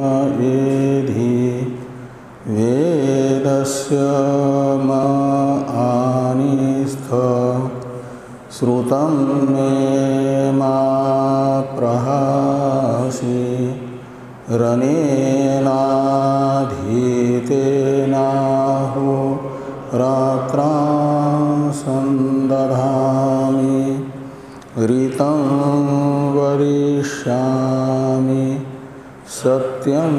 एधि वेदस्य आनिस्थ श्रुतं मे मा प्रहासि रनेनाधीतेनाहो रात्रां संदधामि ऋतं वदिष्यामि सत्यं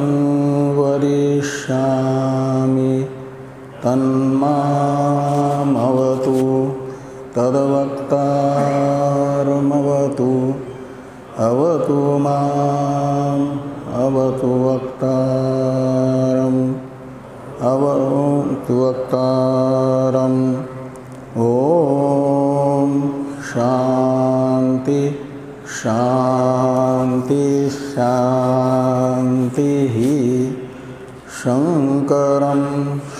वदिष्यामि तन्मामवतु तद्वक्तारमवतु अवतु माम् अवतु वक्तारम् अवतु वक्तारम्। ॐ शान्ति शान्ति शान्तिः। शङ्करं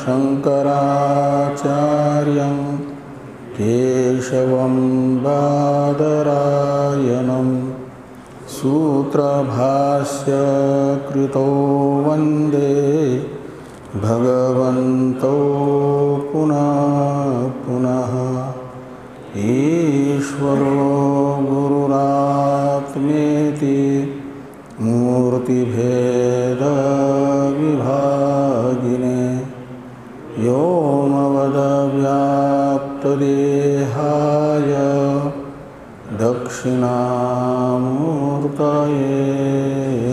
शङ्कराचार्यं केशवं बादरायणं सूत्रभाष्यकृतो वन्दे भगवन्तौ पुनः पुनः। ईश्वरो गुरुरात्मेति मूर्तिभेदविभागिने व्योमवद्व्याप्तदेहाय दक्षिणामूर्तये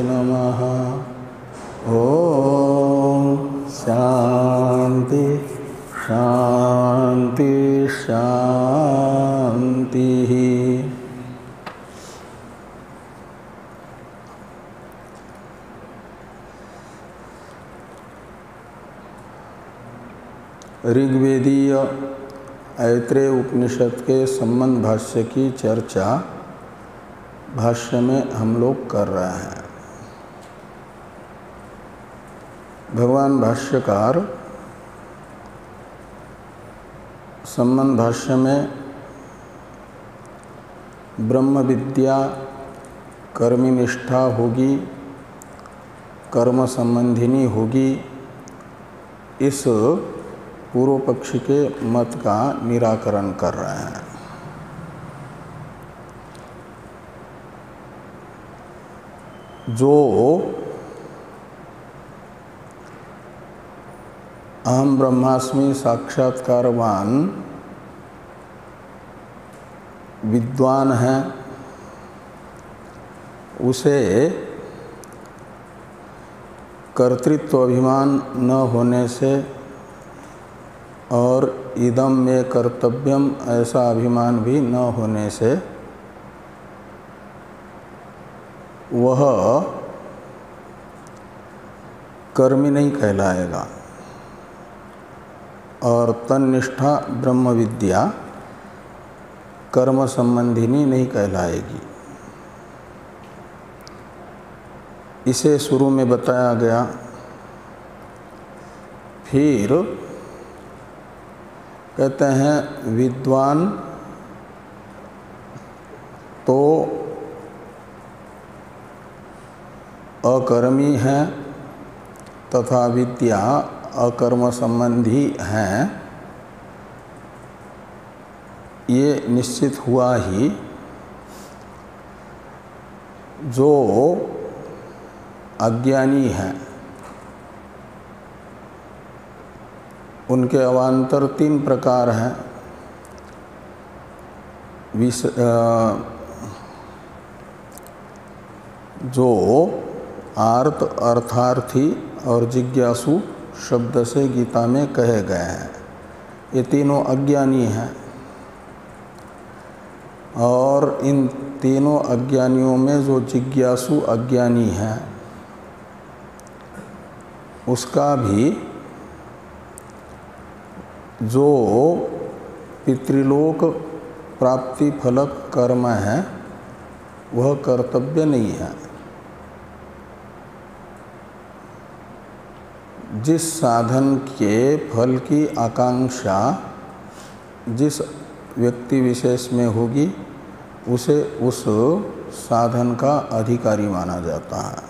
नमः। ॐ शान्ति शान्ति शान्तिः। ऋग्वेदीय ऐत्रेय उपनिषद के संबंध भाष्य की चर्चा भाष्य में हम लोग कर रहे हैं। भगवान भाष्यकार संबंध भाष्य में ब्रह्म विद्या कर्मनिष्ठा होगी, कर्म संबंधिनी होगी, इस पूर्व पक्ष के मत का निराकरण कर रहे हैं। जो अहम ब्रह्मास्मि साक्षात्कारवान विद्वान है, उसे कर्तृत्व अभिमान न होने से और इदम में कर्तव्यम ऐसा अभिमान भी न होने से वह कर्मी नहीं कहलाएगा और तन्निष्ठा ब्रह्म विद्या कर्म संबंधिनी नहीं कहलाएगी। इसे शुरू में बताया गया। फिर कहते हैं विद्वान तो अकर्मी है तथा विद्या अकर्म संबंधी हैं, ये निश्चित हुआ ही। जो अज्ञानी हैं उनके अवान्तर तीन प्रकार हैं। जो आर्त, अर्थार्थी और जिज्ञासु शब्द से गीता में कहे गए हैं, ये तीनों अज्ञानी हैं। और इन तीनों अज्ञानियों में जो जिज्ञासु अज्ञानी है उसका भी जो पितृलोक प्राप्ति फलक कर्म है वह कर्तव्य नहीं है। जिस साधन के फल की आकांक्षा जिस व्यक्ति विशेष में होगी उसे उस साधन का अधिकारी माना जाता है।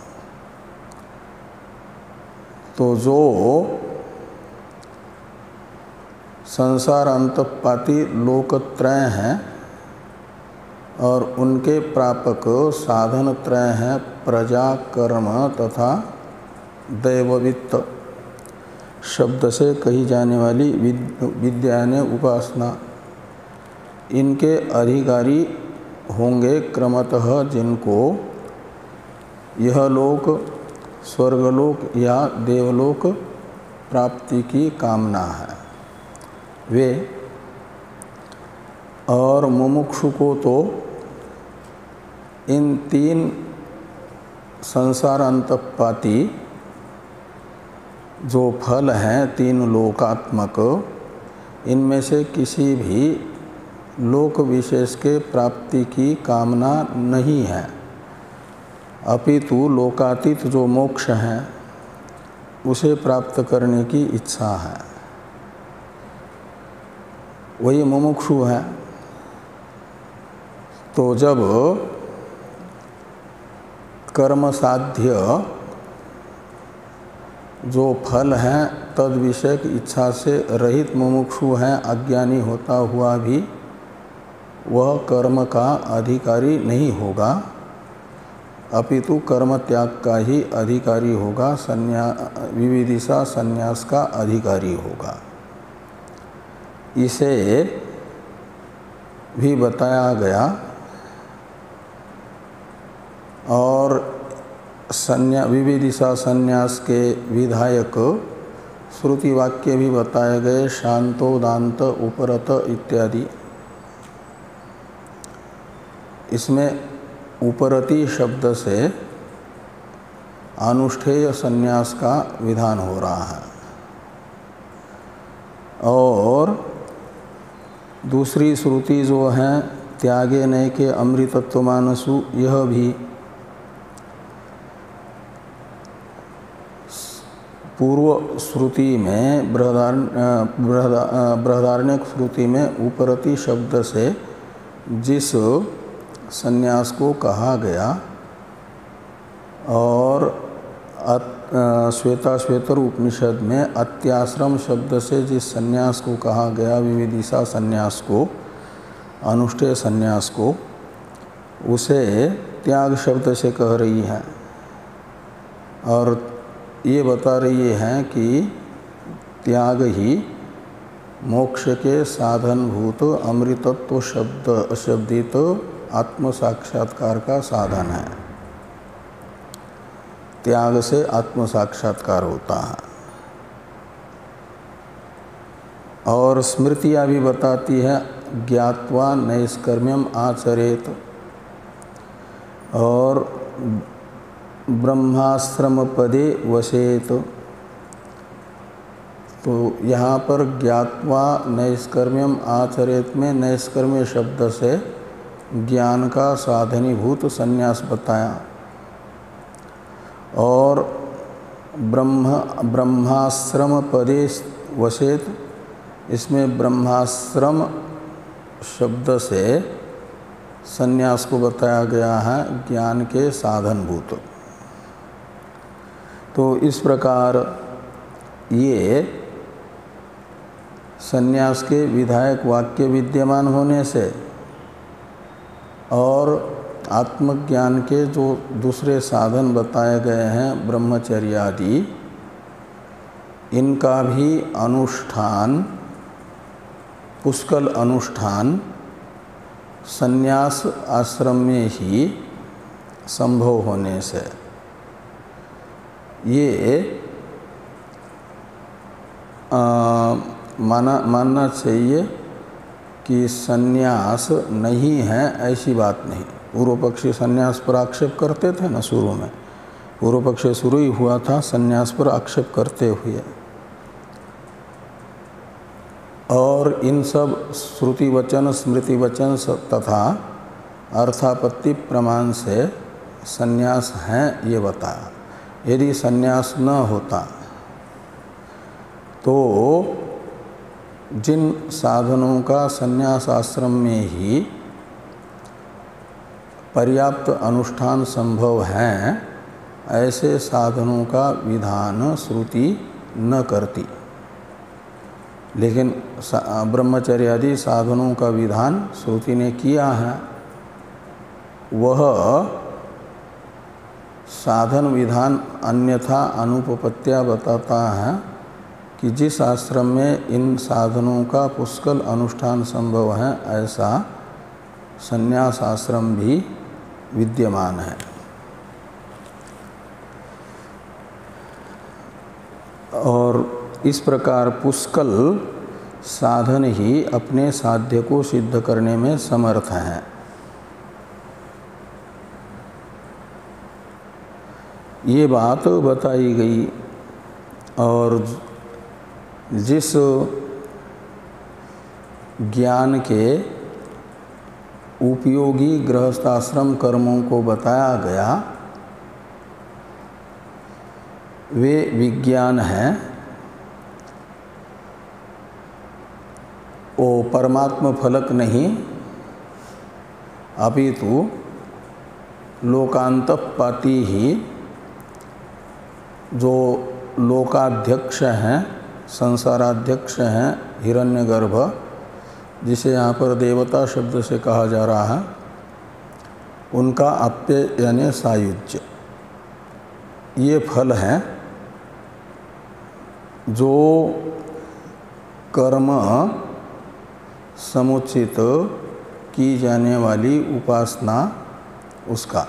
तो जो संसार अंतपाती लोकत्रय हैं और उनके प्रापक साधन त्रय हैं प्रजा, कर्म तथा दैववित्त शब्द से कही जाने वाली विद्या यानी उपासना, इनके अधिकारी होंगे क्रमतः जिनको यह लोक, स्वर्गलोक या देवलोक प्राप्ति की कामना है वे। और मुमुक्षु को तो इन तीन संसार अंतपाती जो फल हैं तीन लोकात्मक, इनमें से किसी भी लोक विशेष के प्राप्ति की कामना नहीं है, अपितु लोकातीत जो मोक्ष है उसे प्राप्त करने की इच्छा है, वही मुमुक्षु है। तो जब कर्म साध्य जो फल हैं तद विषयक इच्छा से रहित मुमुक्षु हैं, अज्ञानी होता हुआ भी वह कर्म का अधिकारी नहीं होगा, अपितु कर्म त्याग का ही अधिकारी होगा, विविदिशा संन्यास का अधिकारी होगा। इसे भी बताया गया और विविदिशा संन्यास के विधायक श्रुति वाक्य भी बताए गए, शांतो दांत उपरत इत्यादि। इसमें उपरति शब्द से अनुष्ठेय संन्यास का विधान हो रहा है। और दूसरी श्रुति जो है त्यागे नैके अमृतत्व मानसु, यह भी पूर्व श्रुति में बृहदारण्यक श्रुति में उपरति शब्द से जिस संन्यास को कहा गया और श्वेताश्वेतर उपनिषद में अत्याश्रम शब्द से जिस संन्यास को कहा गया, विविदिशा संन्यास को, अनुष्ठेय संन्यास को, उसे त्याग शब्द से कह रही है और ये बता रही है कि त्याग ही मोक्ष के साधनभूत अमृतत्व शब्दित आत्म साक्षात्कार का साधन है। त्याग से आत्म साक्षात्कार होता है। और स्मृतियाँ भी बताती है ज्ञात्वा नैष्कर्म्यम आचरेत और ब्रह्माश्रम पदे वसेत। तो यहाँ पर ज्ञात्वा नैष्कर्म्यम आचरेत में नैष्कर्म्य शब्द से ज्ञान का साधनीभूत संन्यास बताया और ब्रह्माश्रम पदे वसेत, इसमें ब्रह्माश्रम शब्द से संन्यास को बताया गया है ज्ञान के साधनभूत। तो इस प्रकार ये संन्यास के विधायक वाक्य विद्यमान होने से और आत्मज्ञान के जो दूसरे साधन बताए गए हैं ब्रह्मचर्य आदि, इनका भी अनुष्ठान, पुष्कल अनुष्ठान संन्यास आश्रम में ही संभव होने से ये मानना चाहिए कि संन्यास नहीं है, ऐसी बात नहीं। पूर्व पक्षी संन्यास पर आक्षेप करते थे ना शुरू में, पूर्व पक्ष शुरू ही हुआ था संन्यास पर आक्षेप करते हुए। और इन सब श्रुति वचन, स्मृति वचन तथा अर्थापत्ति प्रमाण से संन्यास हैं ये बताया। यदि संन्यास न होता तो जिन साधनों का संन्यास आश्रम में ही पर्याप्त अनुष्ठान संभव है, ऐसे साधनों का विधान श्रुति न करती, लेकिन ब्रह्मचर्य आदि साधनों का विधान श्रुति ने किया है। वह साधन विधान अन्यथा अनुपपत्तियाँ बताता है कि जिस आश्रम में इन साधनों का पुष्कल अनुष्ठान संभव है ऐसा संन्यास आश्रम भी विद्यमान है। और इस प्रकार पुष्कल साधन ही अपने साध्य को सिद्ध करने में समर्थ हैं। ये बात बताई गई। और जिस ज्ञान के उपयोगी गृहस्थाश्रम कर्मों को बताया गया वे विज्ञान हैं, वो परमात्म फलक नहीं अपितु लोकांतपाती ही जो लोकाध्यक्ष हैं, संसाराध्यक्ष हैं, हिरण्यगर्भ, जिसे यहाँ पर देवता शब्द से कहा जा रहा है, उनका आप्य यानी सायुज्य, ये फल हैं जो कर्म समुचित की जाने वाली उपासना उसका।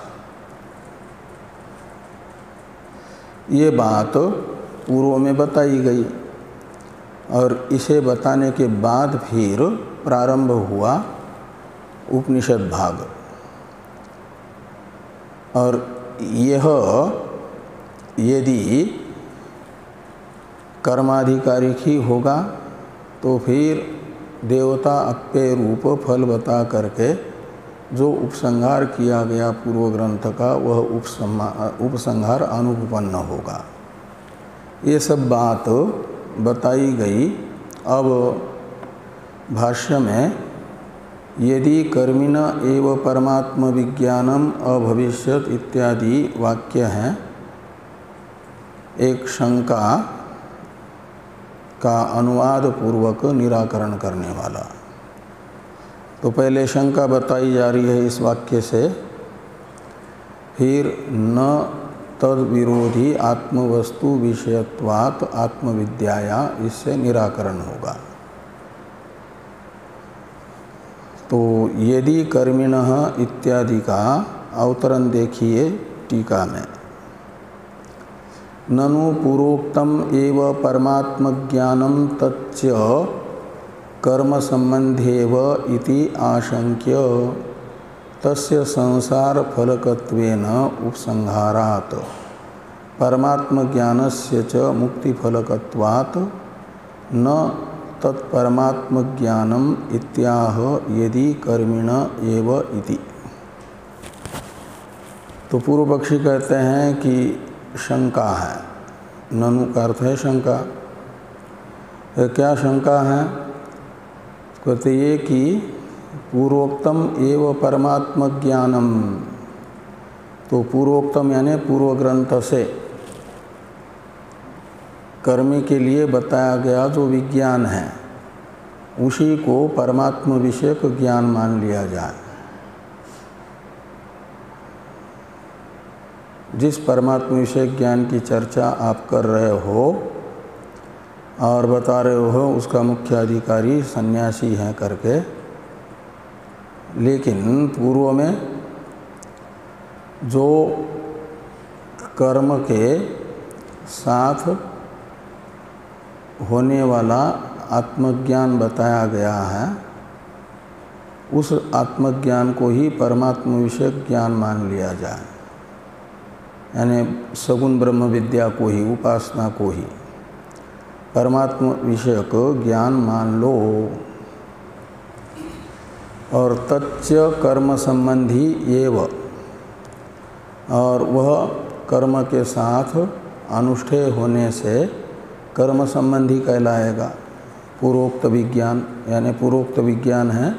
ये बात पूर्व में बताई गई और इसे बताने के बाद फिर प्रारंभ हुआ उपनिषद भाग। और यह यदि कर्माधिकारी ही होगा तो फिर देवता अप्य रूप फल बता करके जो उपसंहार किया गया पूर्व ग्रंथ का वह उपसंहार अनुपन्न होगा। ये सब बात बताई गई। अब भाष्य में यदि कर्मिण एव परमात्म विज्ञानम अभविष्यत इत्यादि वाक्य हैं, एक शंका का अनुवाद पूर्वक निराकरण करने वाला। तो पहले शंका बताई जा रही है इस वाक्य से, फिर न तद विरोधी आत्मवस्तु विषयत्वात् आत्मविद्याया, इससे निराकरण होगा। तो यदि कर्मिणः इत्यादि का अवतरण देखिए टीका में, ननु पूर्वोक्तम एव परमात्म ज्ञानम तच्च कर्म संबंधेव इति आशंक्य तस्य संसार फलकत्वेन उपसंहारात् परमात्म ज्ञानस्य च मुक्ति फलकत्वात् न तत्परमात्म ज्ञानम इत्याह यदि कर्मिण एव इति। तो पूर्व पक्षी कहते हैं कि शंका है, ननु का अर्थ है शंका। क्या शंका है? कहते ये कि पूर्वोक्तम एव परमात्म ज्ञानम, तो पूर्वोक्तम यानी पूर्व ग्रंथ से कर्मी के लिए बताया गया जो विज्ञान है उसी को परमात्म विषयक ज्ञान मान लिया जाए। जिस परमात्म विषयक ज्ञान की चर्चा आप कर रहे हो और बता रहे हो उसका मुख्य अधिकारी सन्यासी हैं करके, लेकिन पूर्व में जो कर्म के साथ होने वाला आत्मज्ञान बताया गया है उस आत्मज्ञान को ही परमात्म विषयक ज्ञान मान लिया जाए, यानी सगुण ब्रह्म विद्या को ही, उपासना को ही परमात्म विषयक ज्ञान मान लो। और तच्च कर्म संबंधी एव, और वह कर्म के साथ अनुष्ठेय होने से कर्म संबंधी कहलाएगा। पूर्वोक्त विज्ञान यानी पूर्वोक्त विज्ञान है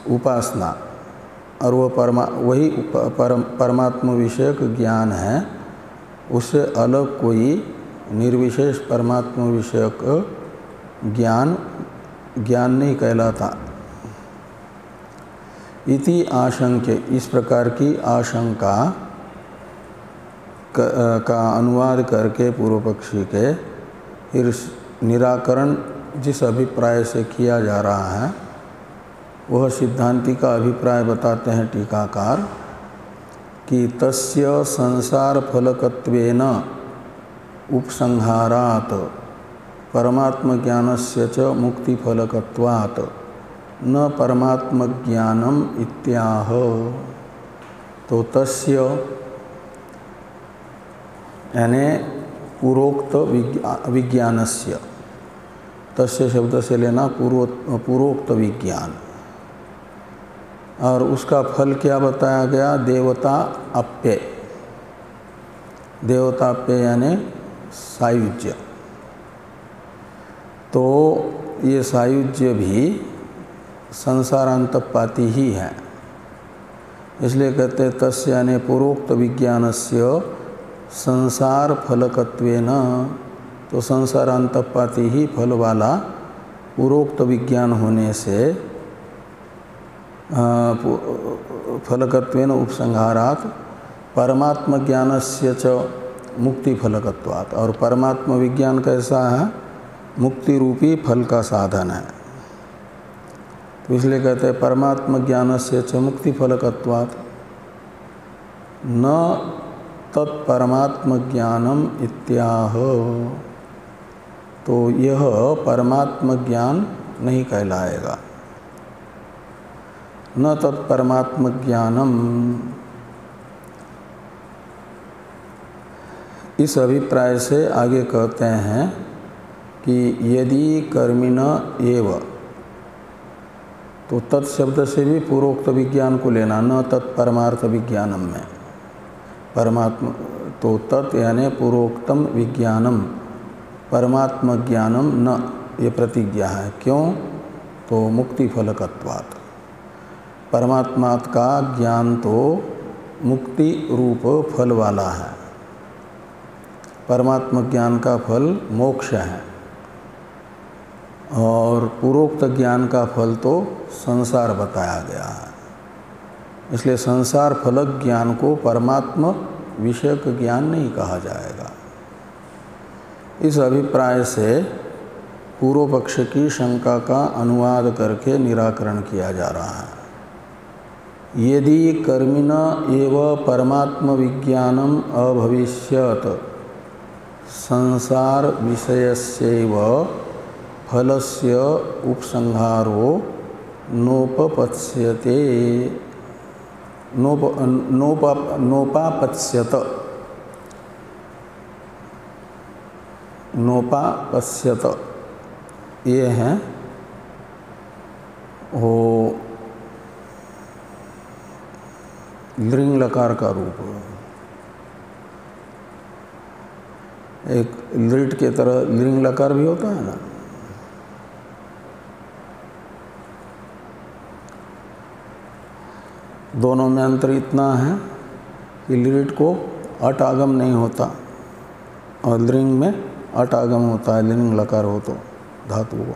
उपासना, और वो वही परमात्म विषयक ज्ञान है, उससे अलग कोई निर्विशेष परमात्म विषयक ज्ञान नहीं कहलाता। इति आशंक्य, इस प्रकार की आशंका का अनुवाद करके पूर्व पक्षी के फिर निराकरण जिस अभिप्राय से किया जा रहा है वह सिद्धांति का अभिप्राय बताते हैं टीकाकार कि तस्य संसार फलकत्वेन उपसंहारात् परमात्म ज्ञानस्य च मुक्ति फलकत्वात् न परमात्म ज्ञानम इत्याह। तो तस्य यानी पूर्वोक्त विज्ञानस्य, तस्य शब्द से लेना पूर्वोक्त विज्ञान, और उसका फल क्या बताया गया? देवता अप्य, देवताप्य यानी सायुज्य। तो ये सायुज्य भी संसारांतपाती ही है, इसलिए कहते हैं तस्य यानी पूर्वोक्त विज्ञानस्य संसार फलकत्वेन, तो संसारांतपाती ही फल वाला पूर्वोक्त विज्ञान होने से फलकत्वेन उपसंहारात् परमात्म ज्ञानस्य च मुक्ति फलकत्वात्। और परमात्म विज्ञान कैसा है? मुक्ति रूपी फल का साधन है, तो इसलिए कहते हैं परमात्म ज्ञानस्य च मुक्ति फलकत्वात् न तत्परमात्म ज्ञानम इत्याह। तो यह परमात्म ज्ञान नहीं कहलाएगा। न तत्परमात्म ज्ञानम, इस अभिप्राय से आगे कहते हैं कि यदि कर्मिण एव, तो तत्शब्द से भी पूर्वोक्त विज्ञान को लेना, न तत्परमार्थ विज्ञानम में परमात्मा, तो तत् यानी पूर्वोक्तम विज्ञानम परमात्म ज्ञानम न, ये प्रतिज्ञा है। क्यों? तो मुक्ति फलकत्वात्, परमात्मा का ज्ञान तो मुक्ति रूप फल वाला है, परमात्म ज्ञान का फल मोक्ष है, और पूर्वोक्त ज्ञान का फल तो संसार बताया गया है। इसलिए संसार फलक ज्ञान को परमात्म विषयक ज्ञान नहीं कहा जाएगा। इस अभिप्राय से पूर्व पक्ष की शंका का अनुवाद करके निराकरण किया जा रहा है। यदि कर्मिण एव परमात्म विज्ञानम अभविष्यत् संसार विषयस्यैव फलस्य उपसंहारो नोपपत्स्यते, नोपापत्स्यत, नोपापत्स्यत, ये हैं वो लिंग लकार का रूप। एक लिट के तरह लिंग लकार भी होता है ना, दोनों में अंतर इतना है कि लिट को अट आगम नहीं होता और लिंग में अट आगम होता है, लिंग लकार हो तो धातु को,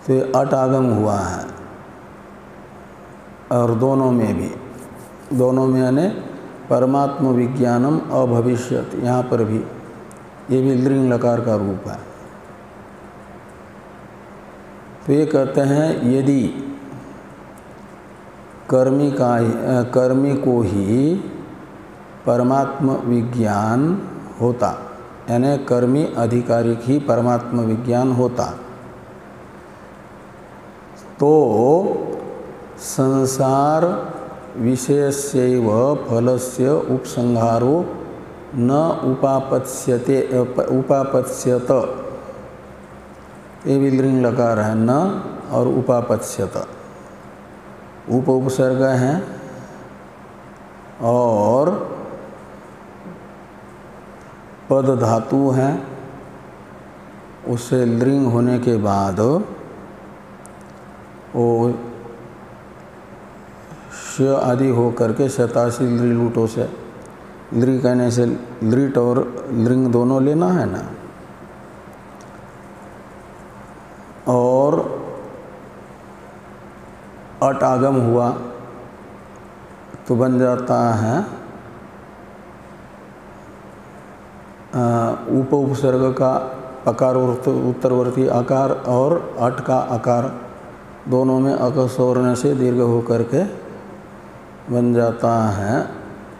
तो ये अट आगम हुआ है। और दोनों में भी, दोनों में यानी परमात्म विज्ञानम अभविष्यत, यहाँ पर भी ये भी लिंग लकार का रूप है। तो ये कहते हैं यदि कर्मी को ही परमात्म विज्ञान होता, यानी कर्मी अधिकारिक ही परमात्म विज्ञान होता, तो संसार विषयस्यैव फलस्य उपसंहारो न उपापत्स्यते, उपापत्स्यत, ये भी लिंग लकार है, न और उपापत्स्यत, उप उपसर्ग हैं और पद धातु हैं, उससे लिंग होने के बाद वो श आदि हो करके शतासी लृलूटों से, लृ कहने से लृट और लृंग दोनों लेना है ना, और अट आगम हुआ तो बन जाता है उप उपसर्ग का अकार उत्तरवर्ती आकार और अट का आकार दोनों में अकस्वर्ण से दीर्घ होकर के बन जाता है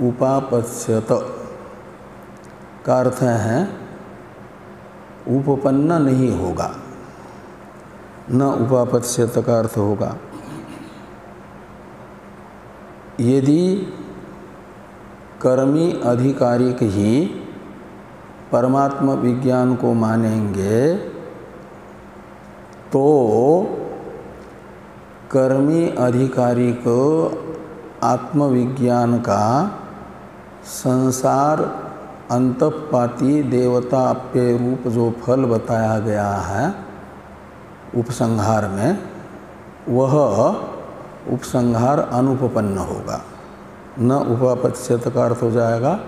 उपापत्स्यत का अर्थ है उपपन्न नहीं होगा, न उपापत्स्यत का अर्थ होगा। यदि कर्मी अधिकारिक ही परमात्म विज्ञान को मानेंगे तो कर्मी अधिकारिक आत्मविज्ञान का संसार अंतःपाती देवताप्य रूप जो फल बताया गया है उपसंहार में, वह उपसंहार अनुपपन्न होगा, न उपापत्स्यत का अर्थ हो जाएगा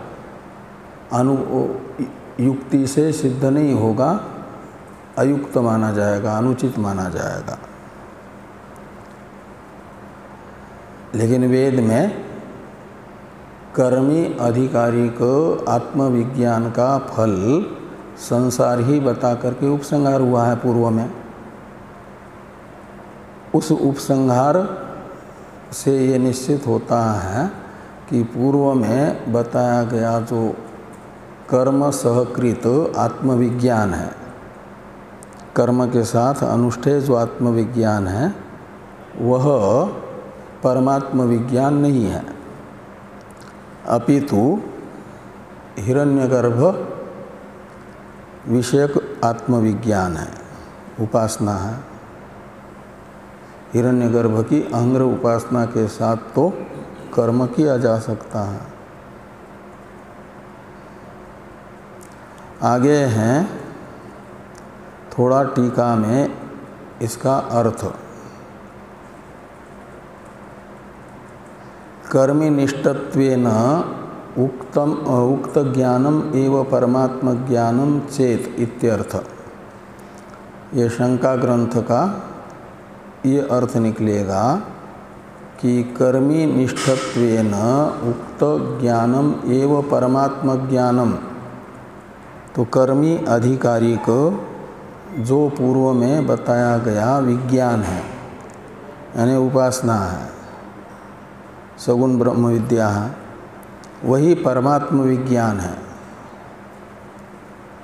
युक्ति से सिद्ध नहीं होगा, अयुक्त माना जाएगा, अनुचित माना जाएगा। लेकिन वेद में कर्मी अधिकारी को आत्मविज्ञान का फल संसार ही बता करके उपसंहार हुआ है पूर्व में। उस उपसंहार से ये निश्चित होता है कि पूर्व में बताया गया जो कर्म सहकृत आत्मविज्ञान है, कर्म के साथ अनुष्ठेय जो आत्मविज्ञान है, वह परमात्म विज्ञान नहीं है, अपितु हिरण्यगर्भ विषयक आत्मविज्ञान है, उपासना है। हिरण्यगर्भ की अहंग्र उपासना के साथ तो कर्म किया जा सकता है। आगे हैं थोड़ा टीका में इसका अर्थ। कर्मिनिष्ठत्वेन उक्त ज्ञानम एव परमात्म ज्ञानम चेत इत्यर्थ। ये शंका ग्रंथ का ये अर्थ निकलेगा कि कर्मी निष्ठत्वेन उक्त ज्ञानम एव परमात्म ज्ञानम, तो कर्मी अधिकारी को जो पूर्व में बताया गया विज्ञान है, यानी उपासना है, सगुण ब्रह्म विद्या है, वही परमात्म विज्ञान है।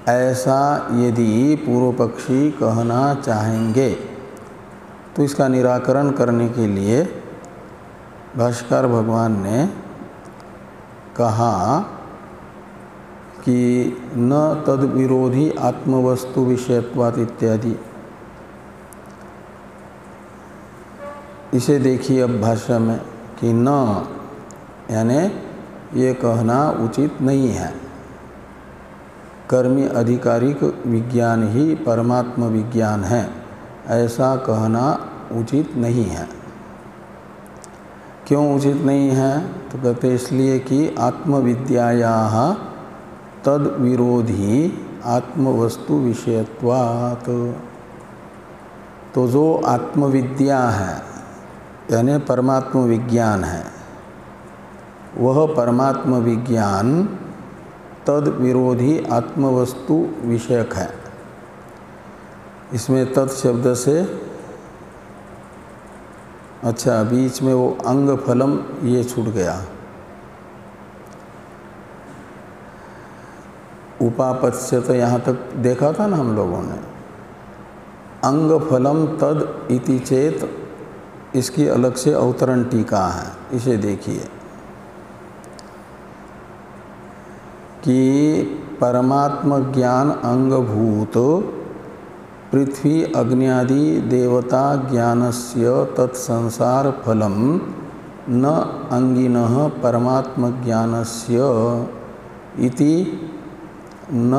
ऐसा यदि पूर्व पक्षी कहना चाहेंगे तो इसका निराकरण करने के लिए भाष्यकार भगवान ने कहा कि न तद विरोधी आत्मवस्तु विषयत्वात् इत्यादि। इसे देखिए अब भाष्य में कि न यानी ये कहना उचित नहीं है, कर्मी आधिकारिक विज्ञान ही परमात्म विज्ञान है, ऐसा कहना उचित नहीं है। क्यों उचित नहीं है? तो कहते इसलिए कि आत्मविद्यायाः तद विरोधी आत्मवस्तु विषयत्वात्। तो जो आत्मविद्या है यानी परमात्म विज्ञान है, वह परमात्म विज्ञान तद विरोधी आत्मवस्तु विषयक है। इसमें तत् शब्द से अच्छा बीच में वो अंग फलम ये छूट गया। उपापत्स्य तो यहाँ तक देखा था ना हम लोगों ने। अंग फलम तद इति चेत, इसकी अलग से अवतरण टीका है, इसे देखिए कि परमात्म ज्ञान अंगभूत पृथ्वी अग्न्यादि देवता ज्ञानस्य तत्संसार फलम न अंगिनः परमात्म ज्ञानस्य इति न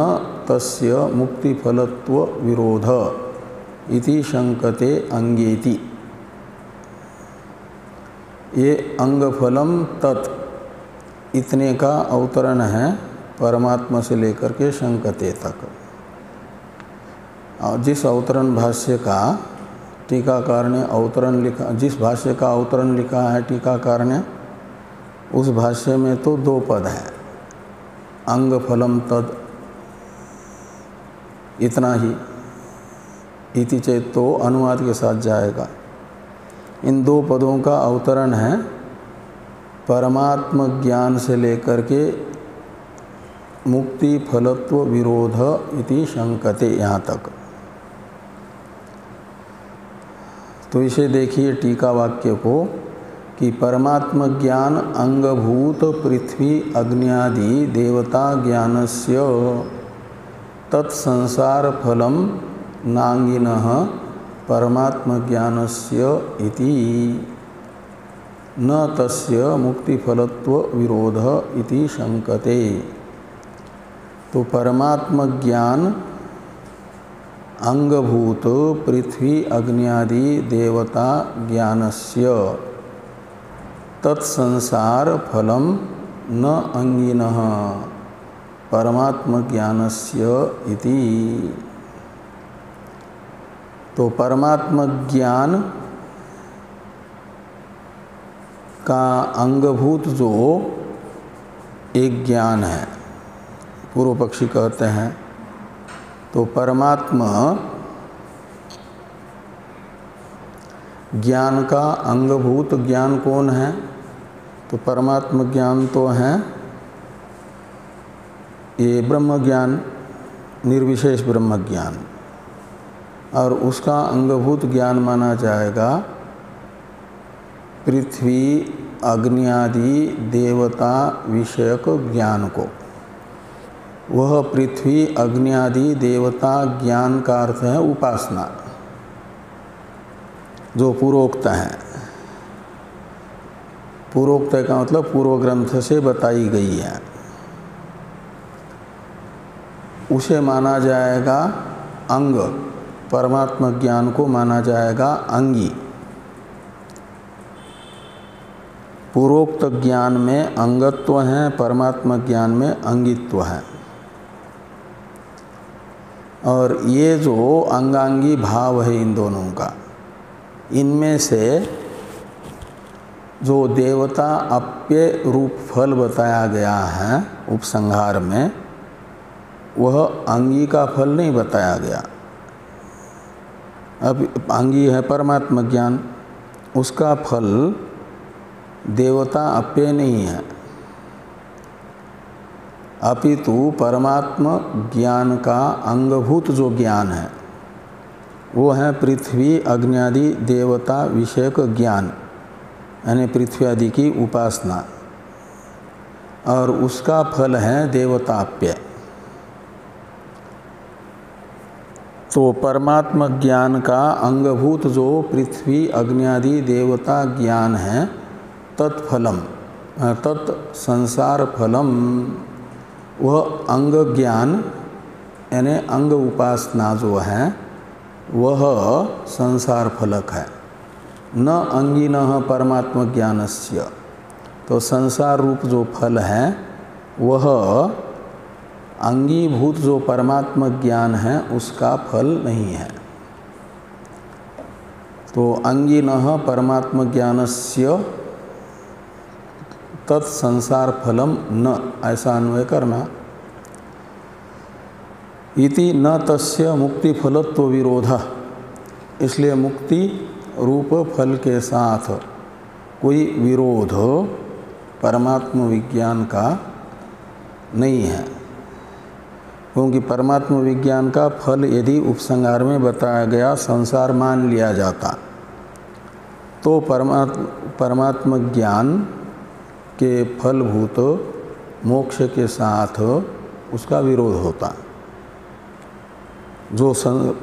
तस्य मुक्तिफलत्व विरोध इति शंकते अंगेति। ये अंगफलम तत् इतने का अवतरण है परमात्मा से लेकर के शंकते तक। और जिस अवतरण भाष्य का टीकाकार ने अवतरण लिखा, जिस भाष्य का अवतरण लिखा है टीकाकार ने, उस भाष्य में तो 2 पद है, अंगफलम तद इतना ही, इति चेत तो अनुवाद के साथ जाएगा। इन 2 पदों का अवतरण है परमात्म ज्ञान से लेकर के मुक्ति फलत्व विरोध इति शंकते, यहाँ तक। तो इसे देखिए टीका वाक्य को कि परमात्म ज्ञान अंगभूत पृथ्वी अग्न्यादि देवता ज्ञानस्य तत्संसार फलम नांगिनः परमात्म ज्ञानस्य इति न तस्य मुक्तिफलत्व विरोध इति शंकते। तो परमात्म ज्ञान अंगभूत पृथ्वी अग्न्यादि देवता ज्ञानस्य तत्संसार फलम न अंगिनः परमात्म ज्ञानस्य इति। तो परमात्म ज्ञान का अंगभूत जो एक ज्ञान है, पूर्व पक्षी कहते हैं, तो परमात्मा ज्ञान का अंगभूत ज्ञान कौन है? तो परमात्म ज्ञान तो है ये ब्रह्म ज्ञान, निर्विशेष ब्रह्म ज्ञान, और उसका अंगभूत ज्ञान माना जाएगा पृथ्वी अग्नि आदि देवता विषयक ज्ञान को। वह पृथ्वी अग्नि आदि देवता ज्ञान का अर्थ है उपासना, जो पूर्वोक्त है। पूर्वोक्त का मतलब पूर्व ग्रंथ से बताई गई है, उसे माना जाएगा अंग, परमात्मा ज्ञान को माना जाएगा अंगी। पूर्वोक्त ज्ञान में अंगत्व है, परमात्मा ज्ञान में अंगित्व है। और ये जो अंगांगी भाव है इन दोनों का, इनमें से जो देवता अप्य रूप फल बताया गया है उपसंहार में, वह अंगी का फल नहीं बताया गया। अब अंगी है परमात्मा ज्ञान, उसका फल देवता अप्य नहीं है, अपितु परमात्म ज्ञान का अंगभूत जो ज्ञान है वो है पृथ्वी अग्नि आदि देवता विषयक ज्ञान, यानी पृथ्वी आदि की उपासना, और उसका फल है देवताप्य। तो परमात्म ज्ञान का अंगभूत जो पृथ्वी अग्नि आदि देवता ज्ञान है, तत्फलम तत्संसार फलम, वह अंग ज्ञान यानी अंग उपासना जो है वह संसार फलक है। न अंगिनः परमात्म ज्ञानस्य, तो संसार रूप जो फल है वह अंगीभूत जो परमात्म ज्ञान है उसका फल नहीं है। तो अंगिनः परमात्म ज्ञानस्य तत्संसार फलम न, ऐसा अन्वय करना। इति न तस्य मुक्ति फलत्व विरोध, इसलिए मुक्ति रूप फल के साथ कोई विरोध परमात्म विज्ञान का नहीं है, क्योंकि परमात्म विज्ञान का फल यदि उपसंहार में बताया गया संसार मान लिया जाता तो परमात्म ज्ञान के फलभूत मोक्ष के साथ उसका विरोध होता। जो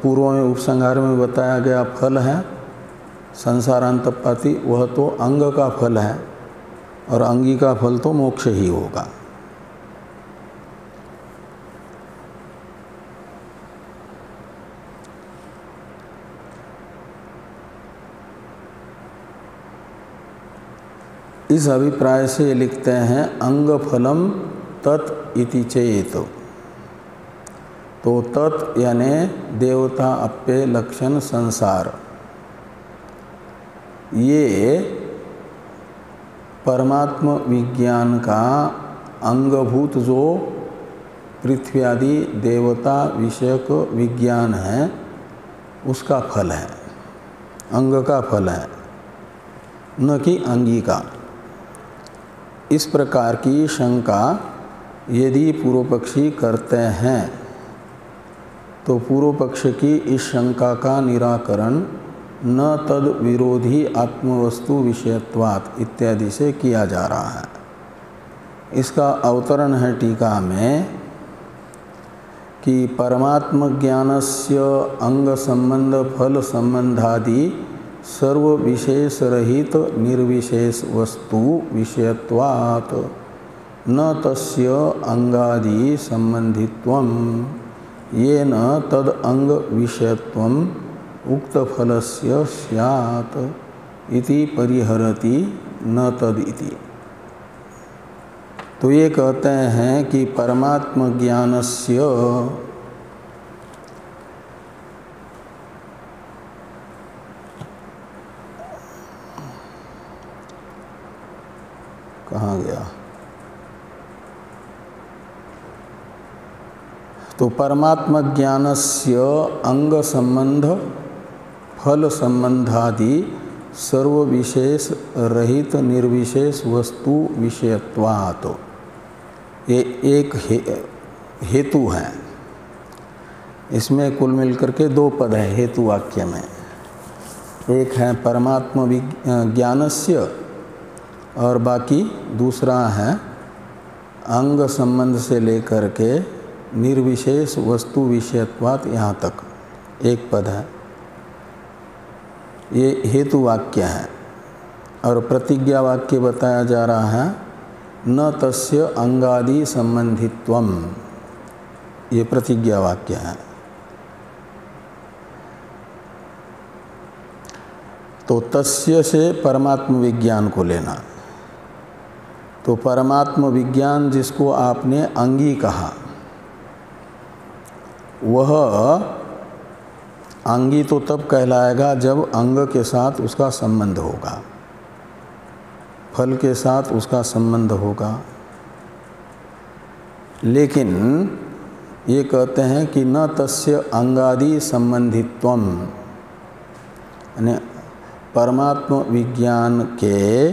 पूर्व में उपसंहार में बताया गया फल है संसारांतपाती, वह तो अंग का फल है और अंगी का फल तो मोक्ष ही होगा। इस अभिप्राय से लिखते हैं अंग फलम तत् इति चेत। तो तत् यानी देवता अप्य लक्षण संसार, ये परमात्म विज्ञान का अंगभूत जो पृथ्वी आदि देवता विषयक विज्ञान है उसका फल है, अंग का फल है, न कि अंगी का। इस प्रकार की शंका यदि पूर्व पक्षी करते हैं तो पूर्व पक्ष की इस शंका का निराकरण न तद विरोधी आत्मवस्तु विषयत्वात् इत्यादि से किया जा रहा है। इसका अवतरण है टीका में कि परमात्म ज्ञानस्य अंग संबंध फल संबंधादि सर्व विशेष रहित निर्विशेष वस्तु विषयत्वात् न तस्य अंगादि संबंधित्वम येन तद अंग विषयत्वम उक्त फलस्य स्यात् इति परिहरति न तद इति। तो ये कहते हैं कि परमात्म ज्ञानस्य कहाँ गया, तो परमात्म ज्ञानस्य अंग संबंध फल संबंधादि सर्व विशेष रहित निर्विशेष वस्तु विषयत्वात्, ये एक हेतु है। इसमें कुल मिलकर के दो पद हैं हेतु वाक्य में। एक है परमात्म ज्ञानस्य और बाकी दूसरा है अंग संबंध से लेकर के निर्विशेष वस्तु विषयत्वात्, यहाँ तक एक पद है। ये हेतु वाक्य है और प्रतिज्ञा वाक्य बताया जा रहा है न तस्य अंगादि संबंधित्वम, ये प्रतिज्ञा वाक्य है। तो तस्य से परमात्म विज्ञान को लेना, तो परमात्म विज्ञान जिसको आपने अंगी कहा वह अंगी तो तब कहलाएगा जब अंग के साथ उसका संबंध होगा, फल के साथ उसका संबंध होगा। लेकिन ये कहते हैं कि न तस्य अंगादि संबंधित्वम, यानी परमात्म विज्ञान के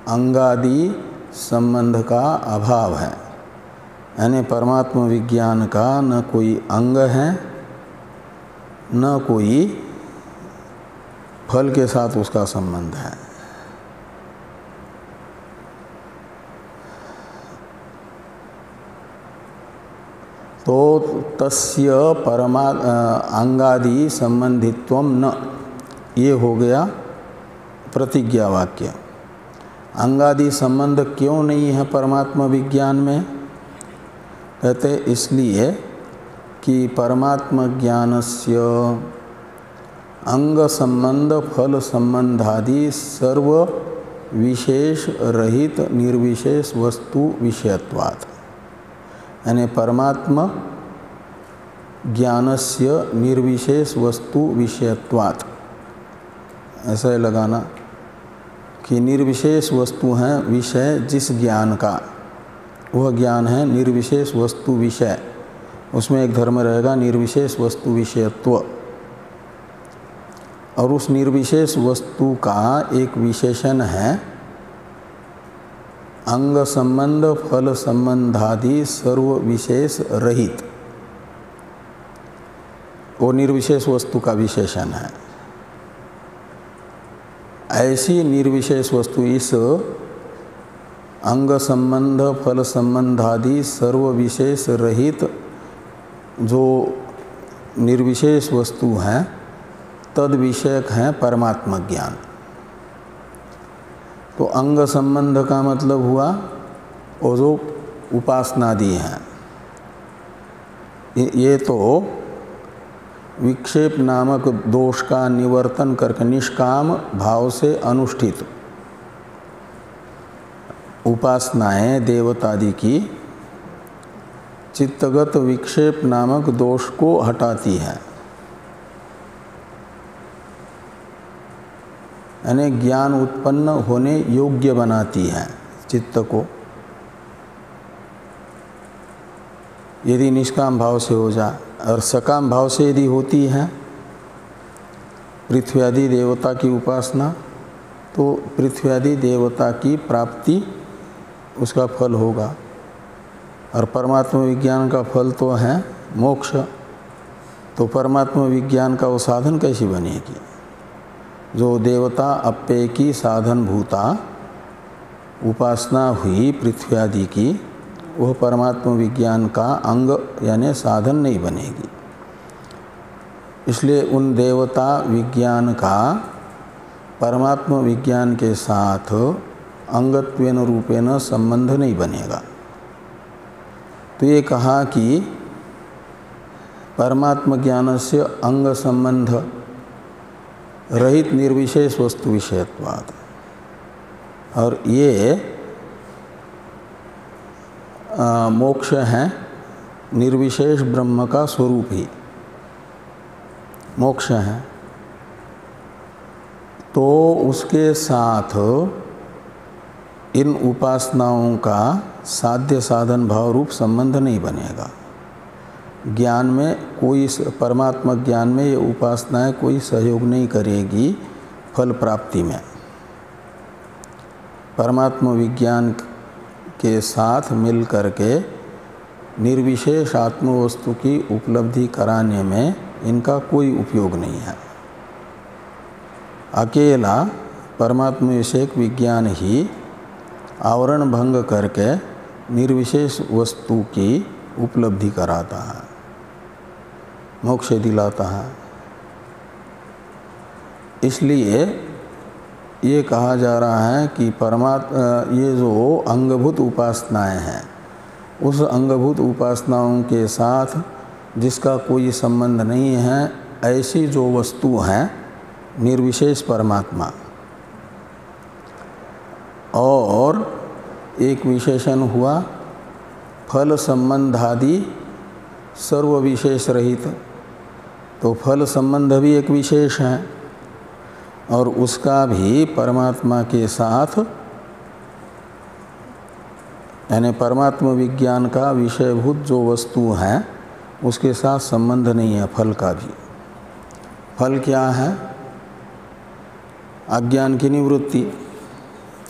अंगादि संबंध का अभाव है, यानी परमात्म विज्ञान का न कोई अंग है न कोई फल के साथ उसका संबंध है। तो तस्य अंगादि संबंधित्वम न, ये हो गया प्रतिज्ञा वाक्य। अंगादि संबंध क्यों नहीं है परमात्मा विज्ञान में? कहते इसलिए कि परमात्मा ज्ञानस्य अंग संबंध फल संबंधादि सर्व विशेष रहित निर्विशेष वस्तु विषयत्वात्, यानी परमात्मा ज्ञानस्य निर्विशेष वस्तु विषयत्वात्, ऐसा ही लगाना कि निर्विशेष वस्तु हैं विषय जिस ज्ञान का, वह ज्ञान है निर्विशेष वस्तु विषय। उसमें एक धर्म रहेगा निर्विशेष वस्तु विषयत्व, और उस निर्विशेष वस्तु का एक विशेषण है अंग संबंध फल संबंधादि सर्व विशेष रहित, वो निर्विशेष वस्तु का विशेषण है। ऐसी निर्विशेष वस्तु इस अंग संबंध फल संबंधादि सर्व विशेष रहित जो निर्विशेष वस्तु है तद विषयक है परमात्मा ज्ञान। तो अंग संबंध का मतलब हुआ वो जो उपासनादि हैं, ये तो विक्षेप नामक दोष का निवर्तन करके निष्काम भाव से अनुष्ठित उपासनाएं देवतादि की चित्तगत विक्षेप नामक दोष को हटाती है, यानी ज्ञान उत्पन्न होने योग्य बनाती है चित्त को। यदि निष्काम भाव से हो जाए और सकाम भाव से यदि होती है पृथ्वी आदि देवता की उपासना, तो पृथ्वी आदि देवता की प्राप्ति उसका फल होगा। और परमात्मा विज्ञान का फल तो है मोक्ष, तो परमात्मा विज्ञान का वो साधन कैसी बनेगी? जो देवता अप्य की साधन भूता उपासना हुई पृथ्वी आदि की, वह परमात्मा विज्ञान का अंग यानी साधन नहीं बनेगी। इसलिए उन देवता विज्ञान का परमात्मा विज्ञान के साथ अंगत्वेन रूपेण संबंध नहीं बनेगा। तो ये कहा कि परमात्मा ज्ञान से अंग संबंध रहित निर्विशेष वस्तु विषयत्वाद, और ये मोक्ष है निर्विशेष ब्रह्म का स्वरूप ही मोक्ष है। तो उसके साथ इन उपासनाओं का साध्य साधन भाव रूप संबंध नहीं बनेगा। ज्ञान में कोई, परमात्मा ज्ञान में ये उपासनाएं कोई सहयोग नहीं करेगी फल प्राप्ति में। परमात्मा विज्ञान के साथ मिल करके निर्विशेष आत्म वस्तु की उपलब्धि कराने में इनका कोई उपयोग नहीं है। अकेला परमात्मा विषयक विज्ञान ही आवरण भंग करके निर्विशेष वस्तु की उपलब्धि कराता है, मोक्ष दिलाता है। इसलिए ये कहा जा रहा है कि ये जो अंगभूत उपासनाएं हैं, उस अंगभूत उपासनाओं के साथ जिसका कोई संबंध नहीं है, ऐसी जो वस्तु हैं निर्विशेष परमात्मा, और एक विशेषण हुआ फल संबंधादि सर्व विशेष रहित। तो फल संबंध भी एक विशेष है और उसका भी परमात्मा के साथ, यानी परमात्मा विज्ञान का विषयभूत जो वस्तु है उसके साथ संबंध नहीं है फल का भी। फल क्या है? अज्ञान की निवृत्ति।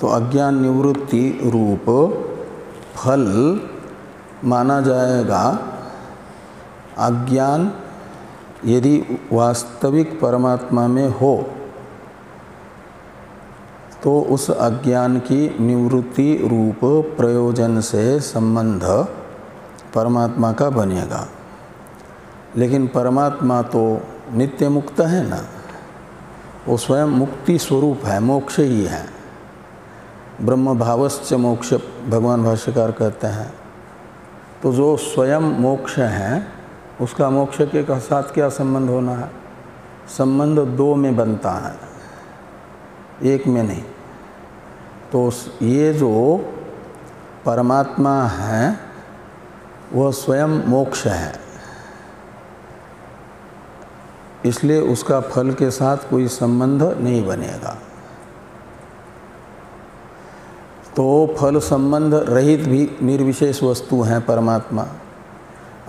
तो अज्ञान निवृत्ति रूप फल माना जाएगा। अज्ञान यदि वास्तविक परमात्मा में हो तो उस अज्ञान की निवृत्ति रूप प्रयोजन से संबंध परमात्मा का बनेगा। लेकिन परमात्मा तो नित्य मुक्त है ना, वो स्वयं मुक्ति स्वरूप है, मोक्ष ही है। ब्रह्म भावश्च मोक्ष भगवान भाष्यकार कहते हैं। तो जो स्वयं मोक्ष है उसका मोक्ष के साथ क्या संबंध होना है? संबंध दो में बनता है, एक में नहीं। तो ये जो परमात्मा है वह स्वयं मोक्ष है, इसलिए उसका फल के साथ कोई संबंध नहीं बनेगा। तो फल संबंध रहित भी निर्विशेष वस्तु हैं परमात्मा,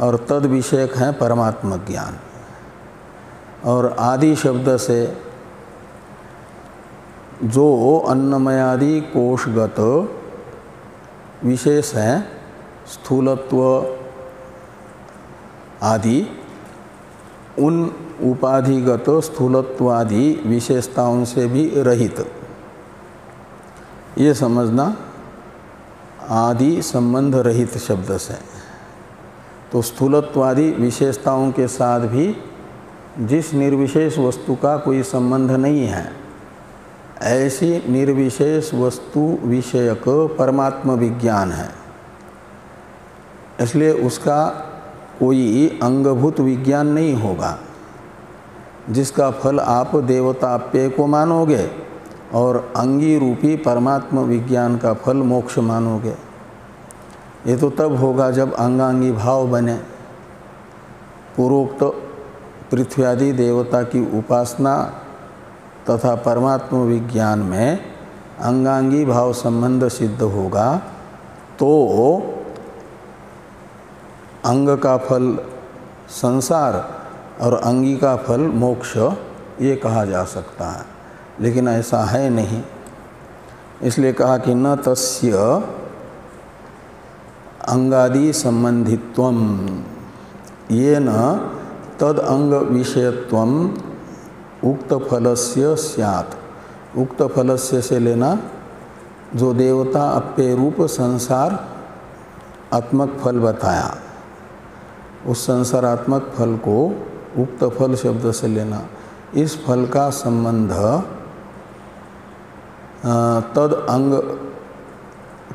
और तद विषयक है परमात्मा ज्ञान। और आदि शब्द से जो अन्नमयादि कोशगत विशेष है, स्थूलत्व आदि, उन उपाधिगत स्थूलत्वादि विशेषताओं से भी रहित, ये समझना आदि संबंध रहित शब्द से। तो स्थूलत्वादि विशेषताओं के साथ भी जिस निर्विशेष वस्तु का कोई संबंध नहीं है, ऐसी निर्विशेष वस्तु विषयक परमात्मा विज्ञान है। इसलिए उसका कोई अंगभूत विज्ञान नहीं होगा, जिसका फल आप देवताप्य को मानोगे और अंगी रूपी परमात्म विज्ञान का फल मोक्ष मानोगे। ये तो तब होगा जब अंगांगी भाव बने। पूर्वोक्त पृथ्वी आदि देवता की उपासना तथा परमात्म विज्ञान में अंगांगी भाव संबंध सिद्ध होगा तो अंग का फल संसार और अंगी का फल मोक्ष ये कहा जा सकता है, लेकिन ऐसा है नहीं। इसलिए कहा कि न तस्य अंगादि संबंधित्वम ये न तद अंग विषयत्वम उक्त फलस्य स्यात्। उक्त फलस्य से लेना जो देवता अप्य रूप संसार आत्मक फल बताया, उस संसारात्मक फल को उक्त फल शब्द से लेना। इस फल का संबंध तद अंग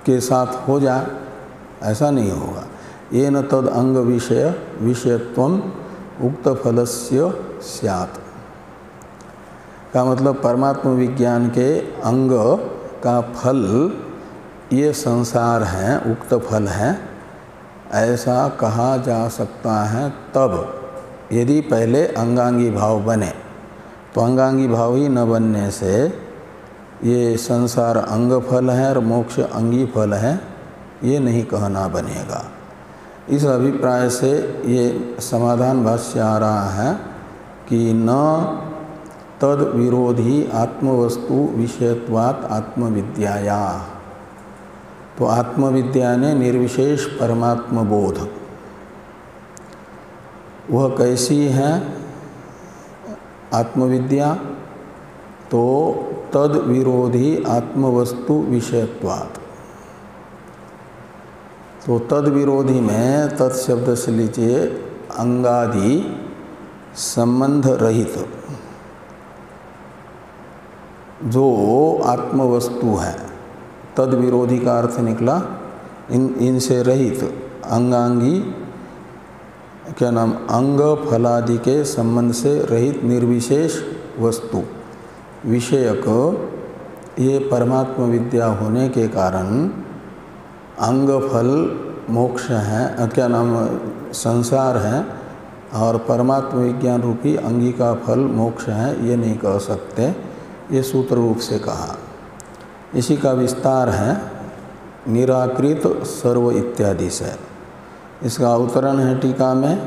के साथ हो जाए ऐसा नहीं होगा। ये न तद अंग विषयत्वम उक्त फलस्य स्यात् का मतलब परमात्म विज्ञान के अंग का फल ये संसार है, उक्त फल है, ऐसा कहा जा सकता है तब यदि पहले अंगांगी भाव बने। तो अंगांगी भाव ही न बनने से ये संसार अंग फल है और मोक्ष अंगी फल है, ये नहीं कहना बनेगा। इस अभिप्राय से ये समाधान भाष्य आ रहा है कि न तद विरोधी आत्मवस्तु विषयत्वात् आत्मविद्याया। तो आत्मविद्या ने निर्विशेष परमात्म बोध, वह कैसी है आत्मविद्या? तो तद विरोधी आत्मवस्तु विषयत्वात्। तो तद विरोधी में तत्शब्द से लीजिए अंगादि संबंध रहित जो आत्मवस्तु है, तद विरोधी का अर्थ निकला इनसे रहित, अंगांगी क्या नाम, अंग फलादि के संबंध से रहित निर्विशेष वस्तु विषयक ये परमात्म विद्या होने के कारण अंग फल मोक्ष है, क्या नाम, संसार है, और परमात्म विज्ञान रूपी अंगी का फल मोक्ष है, ये नहीं कह सकते। ये सूत्र रूप से कहा। इसी का विस्तार है निराकृत सर्व इत्यादि से। इसका अवतरण है टीका में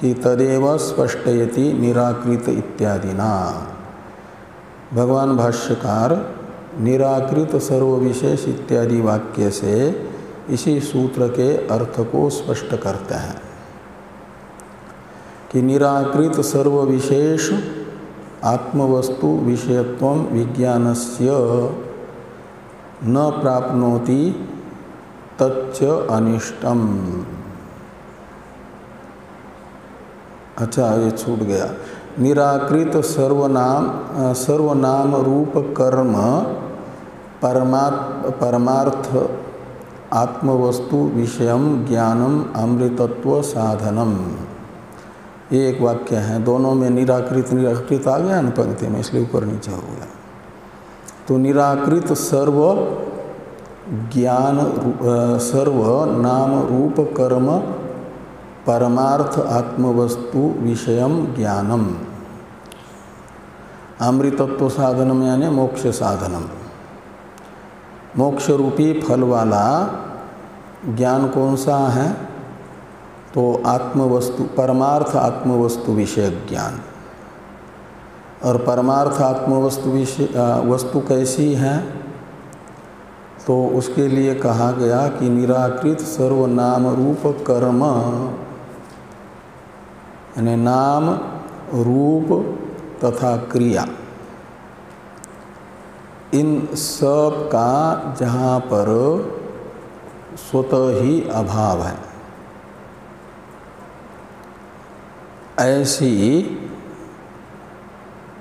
कि तदेव स्पष्टयति निराकृत इत्यादि ना। भगवान भाष्यकार निराकृत सर्व विशेष इत्यादि वाक्य से इसी सूत्र के अर्थ को स्पष्ट करते हैं कि निराकृत सर्व विशेष आत्मवस्तु विषयत्वं विज्ञानस्य न प्राप्नोति तच्च अनिष्टम। अच्छा, ये छूट गया। निराकृत सर्वनाम रूप कर्म परमार्थ आत्मवस्तु विषयम ज्ञानम अमृतत्व साधनम। ये एक वाक्य है, दोनों में निराकृत आ गया न पंक्ति में, इसलिए ऊपर नीचे हो गया। तो निराकृत सर्व ज्ञान सर्व नाम रूप कर्म परमार्थ आत्मवस्तु विषयम ज्ञानम अमृतत्व साधनम यानी मोक्ष साधनम। मोक्ष रूपी फल वाला ज्ञान कौन सा है? तो आत्मवस्तु, परमार्थ आत्मवस्तु विषय ज्ञान। और परमार्थ आत्मवस्तु वस्तु कैसी है? तो उसके लिए कहा गया कि निराकृत सर्वनाम रूप कर्म, यानी नाम रूप तथा क्रिया, इन सब का जहाँ पर स्वतः ही अभाव है, ऐसी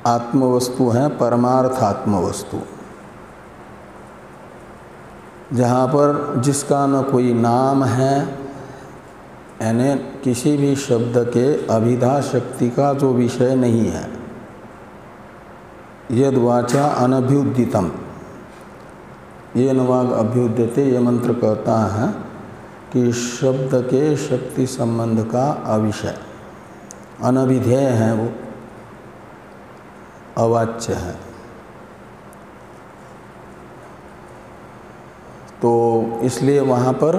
आत्मवस्तु है परमार्थ आत्मवस्तु, जहाँ पर जिसका न कोई नाम है, यानी किसी भी शब्द के अभिधा शक्ति का जो विषय नहीं है, यद वाचा अनभ्युदितम येन वाग अभ्युद्यते, ये मंत्र कहता है कि शब्द के शक्ति संबंध का अविषय अनभिधेय है, वो अवाच्य है। तो इसलिए वहाँ पर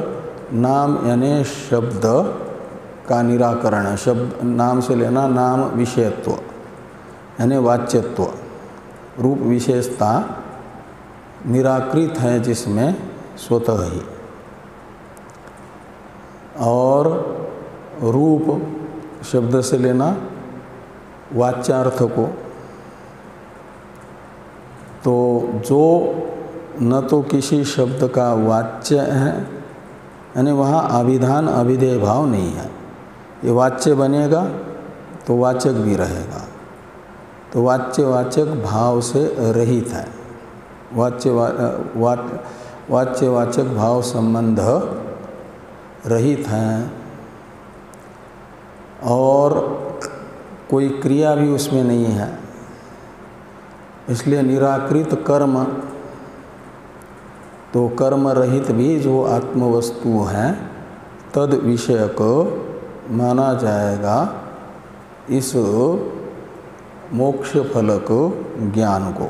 नाम यानी शब्द का निराकरण है। शब्द नाम से लेना नाम विषयत्व यानी वाच्यत्व, रूप विशेषता निराकृत है जिसमें स्वतः ही, और रूप शब्द से लेना वाच्यार्थ को। तो जो न तो किसी शब्द का वाच्य है, यानी वहाँ अभिधान अभिधेय भाव नहीं है। ये वाच्य बनेगा तो वाचक भी रहेगा, तो वाच्य वाचक भाव से रहित है। वाच्य वाचक भाव संबंध रहित हैं, और कोई क्रिया भी उसमें नहीं है। इसलिए निराकृत कर्म, तो कर्म रहित भी जो आत्मवस्तु है तद विषयक माना जाएगा इस मोक्ष फलक ज्ञान को।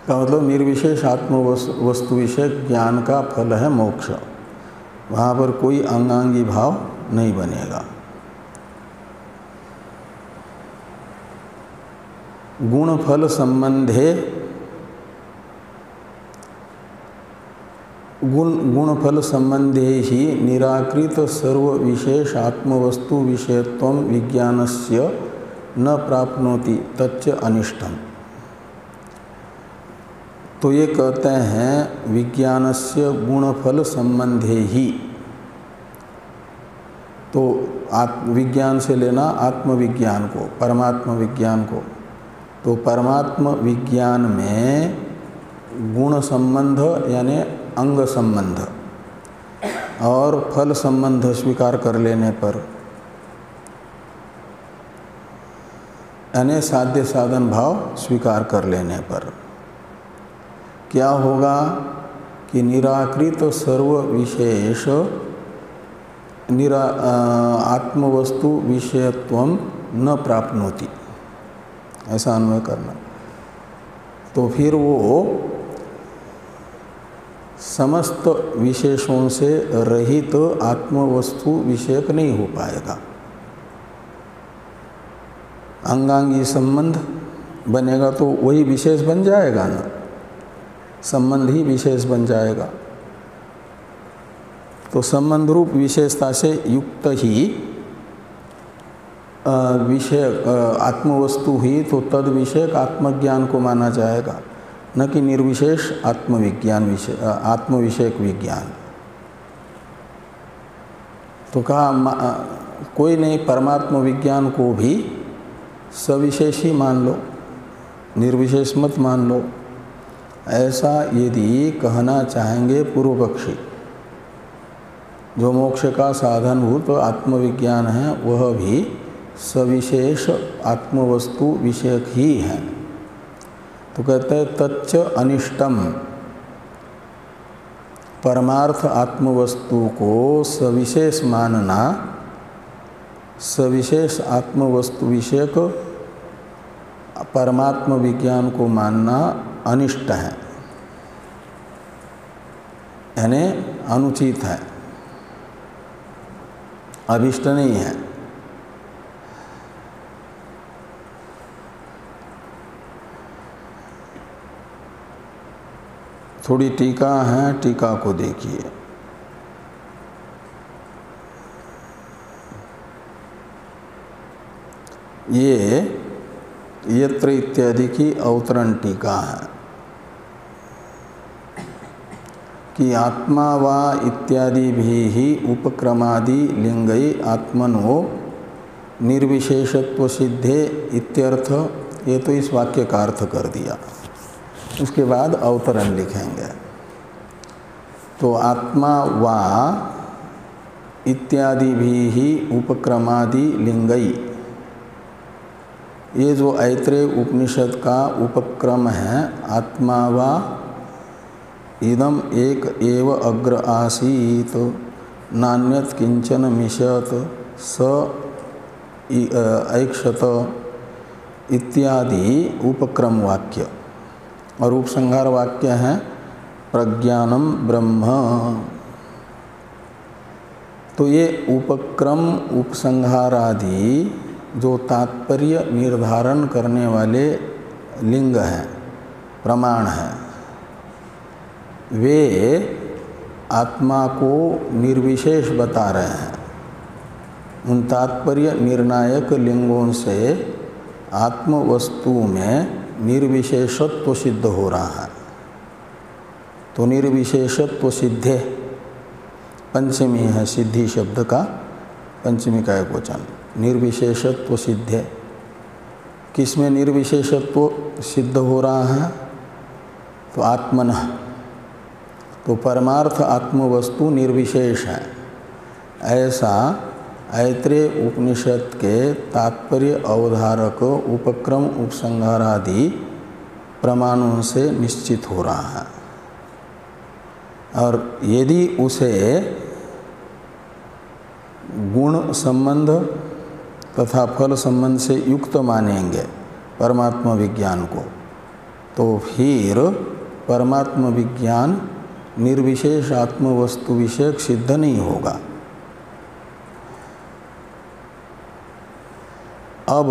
का मतलब निर्विशेष आत्मवस्तु विषय ज्ञान का फल है मोक्ष। वहाँ पर कोई अंगांगी भाव नहीं बनेगा। गुण फल संबंधे गुण फल संबंधे ही निराकृत सर्व विशेष आत्मवस्तु विषयत्व विज्ञानस्य न प्राप्नोति तच्च अनिष्टम। तो ये कहते हैं विज्ञानस्य गुणफल संबंधे ही, तो विज्ञान से लेना आत्मविज्ञान को, परमात्म विज्ञान को। तो परमात्म विज्ञान में गुण संबंध यानी अंग संबंध और फल संबंध स्वीकार कर लेने पर, यानी साध्य साधन भाव स्वीकार कर लेने पर क्या होगा कि निराकृत सर्व विशेष आत्मवस्तु विषयत्वम न प्राप्नोति, ऐसा अन्वय करना। तो फिर वो समस्त विशेषों से रहित आत्मवस्तु विषयक नहीं हो पाएगा। अंगांगी संबंध बनेगा तो वही विशेष बन जाएगा ना, संबंध ही विशेष बन जाएगा। तो संबंध रूप विशेषता से युक्त ही विषय आत्मवस्तु हुई, तो तद विषयक आत्मज्ञान को माना जाएगा, न कि निर्विशेष आत्मविज्ञान आत्मविषयक विज्ञान। तो कहा कोई नहीं, परमात्म विज्ञान को भी सविशेष ही मान लो, निर्विशेष मत मान लो। ऐसा यदि कहना चाहेंगे पूर्व पक्षी, जो मोक्ष का साधनभूत आत्मविज्ञान है वह भी सविशेष आत्मवस्तु विषयक ही है, तो कहते हैं तच्च अनिष्टम। परमार्थ आत्मवस्तु को सविशेष मानना, सविशेष आत्मवस्तु विषयक परमात्म विज्ञान को मानना अनिष्ट है, यानी अनुचित है, अभिष्ट नहीं है। थोड़ी टीका है, टीका को देखिए। ये यत्र इत्यादि की अवतरण टीका है कि आत्मा वा इत्यादि भी ही उपक्रमादि लिंगई आत्मनो निर्विशेषत्व सिद्धे इत्यर्थ। ये तो इस वाक्य का अर्थ कर दिया, उसके बाद अवतरण लिखेंगे। तो आत्मा वा इत्यादि भी ही उपक्रमादि लिंगई। ये जो ऐत्रेय उपनिषद का उपक्रम है, आत्मा वा इदम एक एव अग्र आसीत नान्यत किंचन मिशत स ऐक्षत इत्यादि उपक्रम वाक्य, और उपसंहार वाक्य है प्रज्ञानम ब्रह्म। तो ये उपक्रम उपसंहार आदि जो तात्पर्य निर्धारण करने वाले लिंग हैं, प्रमाण हैं, वे आत्मा को निर्विशेष बता रहे हैं। उन तात्पर्य निर्णायक लिंगों से आत्म वस्तु में निर्विशेषत्व सिद्ध हो रहा है। तो निर्विशेषत्व सिद्धे पंचमी है, सिद्धि शब्द का पंचमी का एक वचन, निर्विशेषत्व सिद्धे। किसमें निर्विशेषत्व सिद्ध हो रहा है? तो आत्मनः। तो परमार्थ आत्मवस्तु निर्विशेष है, ऐसा ऐत्रेय उपनिषद के तात्पर्य अवधारक उपक्रम उपसंहार आदि प्रमाणों से निश्चित हो रहा है। और यदि उसे गुण संबंध तथा फल संबंध से युक्त मानेंगे परमात्मा विज्ञान को, तो फिर परमात्मा विज्ञान निर्विशेष आत्मवस्तु विषयक सिद्ध नहीं होगा। अब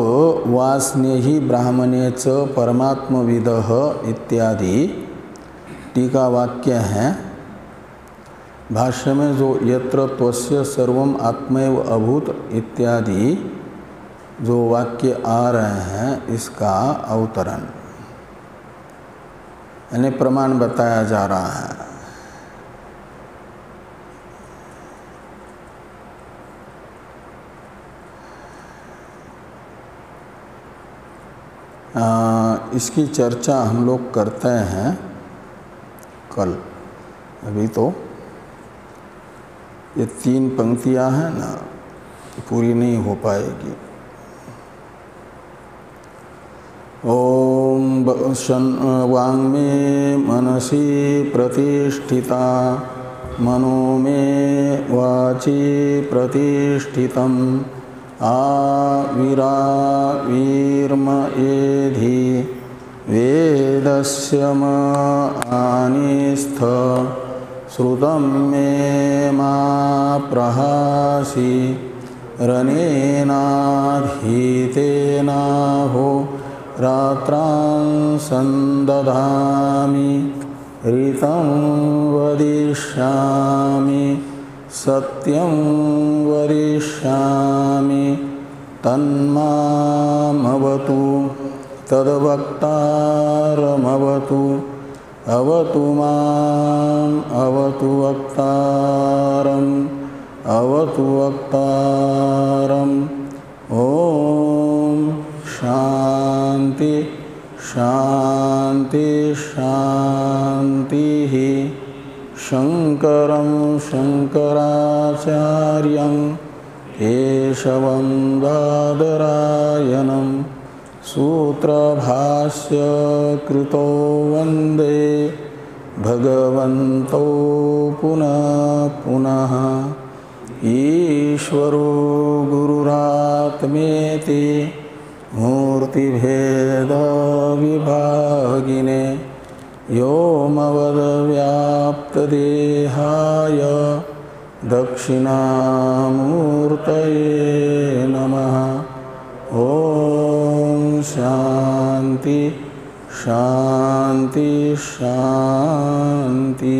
वास्नेहि ब्राह्मणे च परमात्मविदः इत्यादि टीका वाक्य हैं। भाष्य में जो यत्र त्वस्य सर्वम आत्मैव अभूत इत्यादि जो वाक्य आ रहे हैं, इसका अवतरण यानी प्रमाण बताया जा रहा है। इसकी चर्चा हम लोग करते हैं कल। अभी तो ये 3 पंक्तियां हैं ना, पूरी नहीं हो पाएगी। ओम वाङ्मे मनसि प्रतिष्ठिता मनो मे वाचि प्रतिष्ठितम् आविरावीर्म एधि वेदस्य म आनिस्थ श्रुतं मे मा प्रहासि रनेनाधीतेनाहो रात्रां संदधामि ऋतं वदिष्यामि सत्यं वदिष्यामि तन्मामवतु तद्वक्तारमवतु अवतु माम् अवतु वक्तारम् अवतु वक्तारम्। ओम शांति शांति शांति। शंकरं शंकराचार्यं केशवं बादरायणं सूत्रभाष्य कृतो वंदे भगवन्तो पुनः पुनः। ईश्वरो गुरुरात्मेति मूर्तिभेद विभागिने व्योमवद्व्याप्तदेहाय दक्षिणामूर्तये नमः। ओम शांति शांति शांति।